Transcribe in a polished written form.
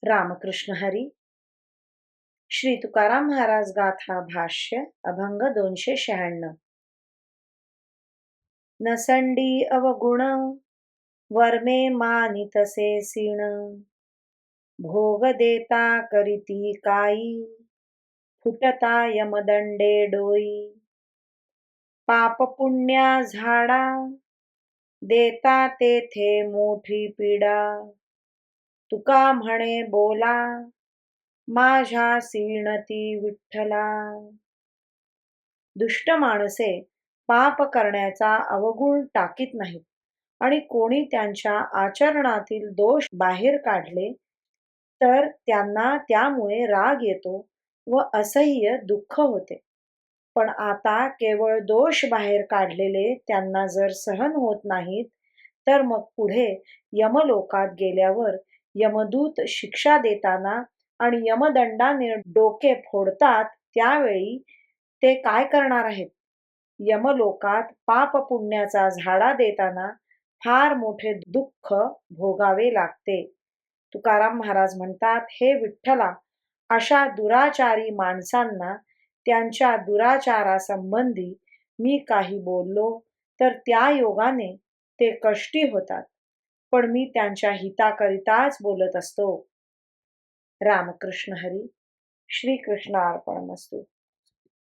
रामकृष्ण हरी. श्री तुकाराम महाराज गाथा भाष्य अभंग 296. नसंडी अवगुण वर्मे मानितसे सीण, भोग देता करीती काई, फुटता यमदंडे डोई. पाप पुण्या झाडा देता तेथे मोठी पीडा, तुका म्हणे बोला माझ्या सीणती विठ्ठला. दुष्ट माणसे पाप करण्याचा अवगुण टाकीत नाहीत आणि कोणी त्यांच्या आचरणातील दोष बाहेर काढले तर त्यांना त्यामुळे राग येतो व असह्य दुःख होते. पण आता केवळ दोष बाहेर काढलेले त्यांना जर सहन होत नाहीत तर मग पुढे यमलोकात गेल्यावर यमदूत शिक्षा देताना आणि यमदंडाने डोके फोडतात त्यावेळी ते काय करणार आहेत? यमलोकात पाप पुण्याचा झाडा देताना फार मोठे दुःख भोगावे लागते. तुकाराम महाराज म्हणतात, हे विठ्ठला, अशा दुराचारी माणसांना त्यांच्या दुराचारासंबंधी मी काही बोललो तर त्या योगाने ते कष्टी होतात, पण मी त्यांच्या हिताकरिताच बोलत असतो. रामकृष्ण हरी. श्री कृष्ण अर्पणमस्तु.